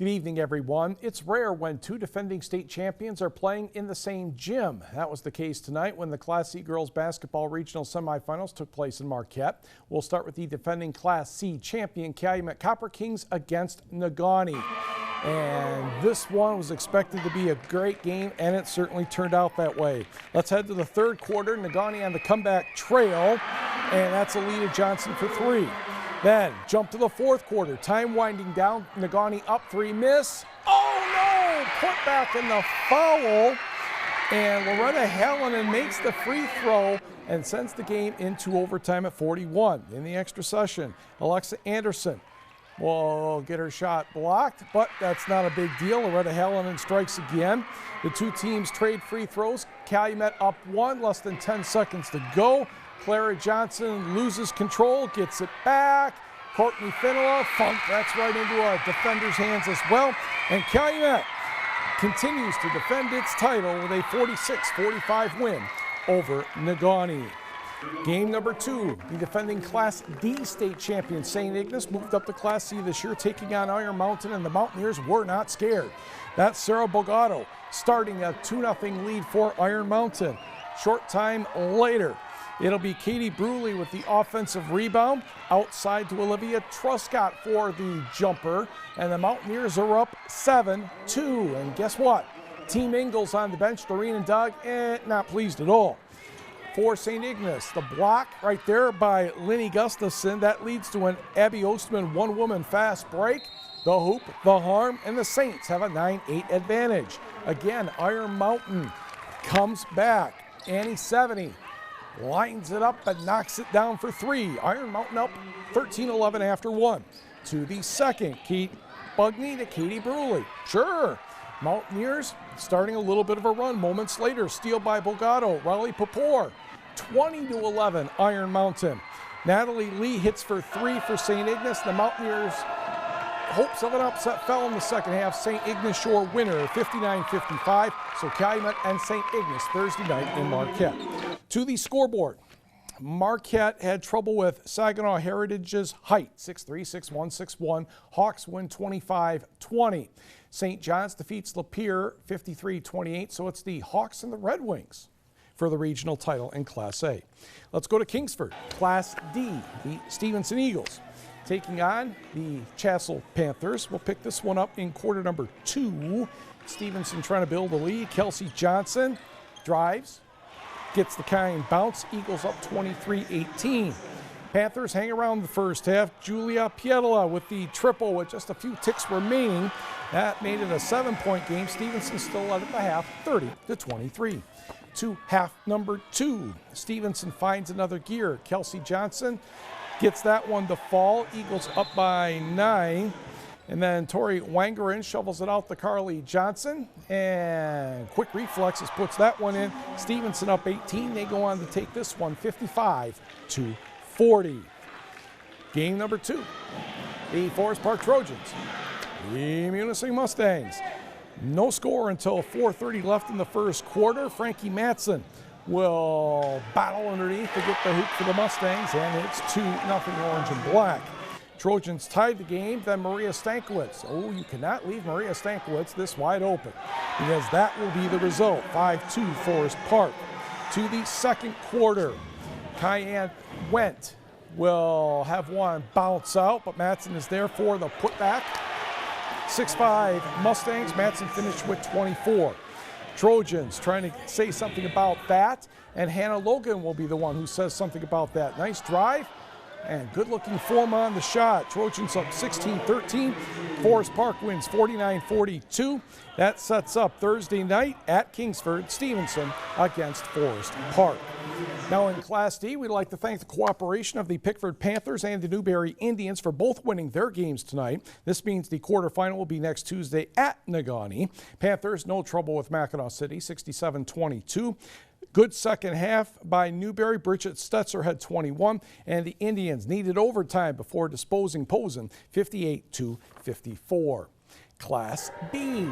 Good evening, everyone. It's rare when two defending state champions are playing in the same gym. That was the case tonight when the Class C girls basketball regional semifinals took place in Marquette. We'll start with the defending Class C champion Calumet Copper Kings against Negaunee. And this one was expected to be a great game, and it certainly turned out that way. Let's head to the third quarter. Negaunee on the comeback trail, and that's Alita Johnson for three. Then jump to the fourth quarter. Time winding down. Negaunee up three, miss. Oh no! Put back in the foul. And Loretta Hallinan makes the free throw and sends the game into overtime at 41. In the extra session, Alexa Anderson will get her shot blocked, but that's not a big deal. Loretta Hallinan strikes again. The two teams trade free throws. Calumet up one, less than 10 seconds to go. Clara Johnson loses control, gets it back. Courtney Finola, funk, that's right into a defender's hands as well. And Calumet continues to defend its title with a 46-45 win over Negaunee. Game number two, the defending Class D state champion St. Ignace moved up to Class C this year, taking on Iron Mountain, and the Mountaineers were not scared. That's Sarah Bogato starting a 2-0 lead for Iron Mountain. Short time later, it'll be Katie Bruley with the offensive rebound. Outside to Olivia Truscott for the jumper. And the Mountaineers are up 7-2. And guess what? Team Ingalls on the bench, Doreen and Doug, not pleased at all. For St. Ignace, the block right there by Linny Gustafson. That leads to an Abby Ostman one-woman fast break. The hoop, the harm, and the Saints have a 9-8 advantage. Again, Iron Mountain comes back. Annie 70 lines it up and knocks it down for three. Iron Mountain up 13-11 after one. To the second, Kate Bugney to Katie Bruley. Sure, Mountaineers starting a little bit of a run. Moments later, steal by Bogato. Riley Papor, 20-11 Iron Mountain. Natalie Lee hits for three for St. Ignace. The Mountaineers' hopes of an upset fell in the second half. St. Ignace Shore winner 59-55. So Calumet and St. Ignace Thursday night in Marquette. To the scoreboard, Marquette had trouble with Saginaw Heritage's height, 6'3", 6'1", 6'1". Hawks win 25-20. St. John's defeats Lapeer 53-28, so it's the Hawks and the Red Wings for the regional title in Class A. Let's go to Kingsford, Class D, the Stephenson Eagles taking on the Chassell Panthers. We'll pick this one up in quarter number 2. Stephenson trying to build a lead. Kelsey Johnson drives, gets the kind bounce. Eagles up 23-18. Panthers hang around the first half. Julia Pietola with the triple with just a few ticks remaining. That made it a 7-point game. Stephenson still led at the half, 30-23. To half number 2. Stevenson finds another gear. Kelsey Johnson gets that one to fall. Eagles up by 9. And then Tori Wangerin shovels it out to Carly Johnson. And quick reflexes puts that one in. Stevenson up 18. They go on to take this one 55-40. Game number 2. The Forest Park Trojans. The Munising Mustangs. No score until 4:30 left in the first quarter. Frankie Matson will battle underneath to get the hoop for the Mustangs, and it's 2-0 orange and black. Trojans tied the game, then Maria Stankiewicz. Oh, you cannot leave Maria Stankiewicz this wide open, because that will be the result. 5-2 Forest Park. To the second quarter, Cayenne Went will have one bounce out, but Matson is there for the putback. 6-5 Mustangs. Matson finished with 24. Trojans trying to say something about that, and Hannah Logan will be the one who says something about that. Nice drive and good-looking form on the shot. Trojans up 16-13. Forest Park wins 49-42. That sets up Thursday night at Kingsford, Stephenson against Forest Park. Now in Class D, we'd like to thank the cooperation of the Pickford Panthers and the Newberry Indians for both winning their games tonight. This means the quarterfinal will be next Tuesday at Negaunee. Panthers, no trouble with Mackinac City, 67-22. Good second half by Newberry. Bridget Stetzer had 21, and the Indians needed overtime before disposing Posen 58-54. Class B,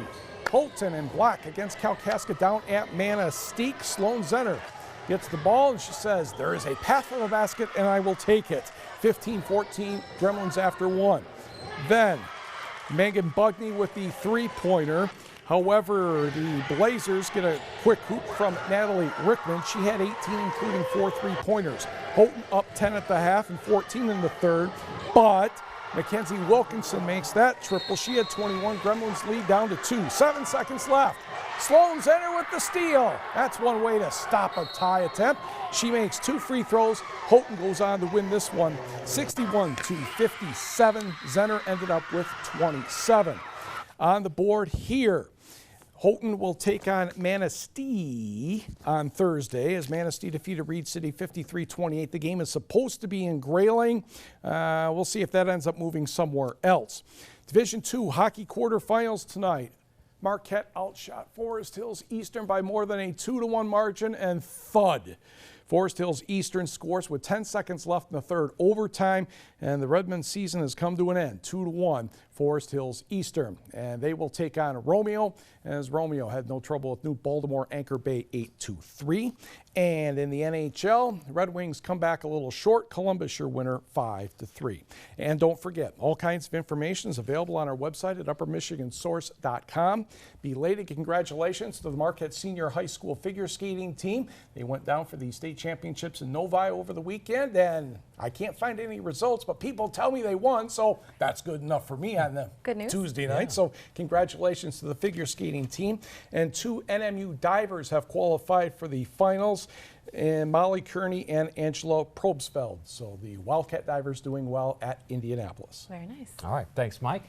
Holton and Black against Kalkaska down at Manistee. Sloan Zenner gets the ball, and she says, there is a path for the basket, and I will take it. 15-14, Gremlins after one. Then Megan Bugney with the three-pointer. However, the Blazers get a quick hoop from Natalie Rickman. She had 18, including 4 three-pointers. Houghton up 10 at the half and 14 in the third, but Mackenzie Wilkinson makes that triple. She had 21. Gremlins lead down to 2. 7 seconds left. Sloan Zenner with the steal. That's one way to stop a tie attempt. She makes 2 free throws. Houghton goes on to win this one 61-57. Zenner ended up with 27. On the board here, Houghton will take on Manistee on Thursday as Manistee defeated Reed City 53-28. The game is supposed to be in Grayling. We'll see if that ends up moving somewhere else. Division II hockey quarterfinals tonight. Marquette outshot Forest Hills Eastern by more than a 2-1 margin, and thud. Forest Hills Eastern scores with 10 seconds left in the third overtime, and the Redmond season has come to an end. 2-1 Forest Hills Eastern, and they will take on Romeo, as Romeo had no trouble with New Baltimore Anchor Bay 8-3. And in the NHL, the Red Wings come back a little short. Columbus your winner 5-3. And don't forget, all kinds of information is available on our website at uppermichigansource.com. Belated congratulations to the Marquette Senior High School figure skating team. They went down for the state championships in Novi over the weekend, and I can't find any results, but people tell me they won, so that's good enough for me on the Tuesday night. Yeah. So congratulations to the figure skating team. And 2 NMU divers have qualified for the finals, and Molly Kearney and Angela Probsfeld. So the Wildcat divers doing well at Indianapolis. Very nice. All right, thanks, Mike.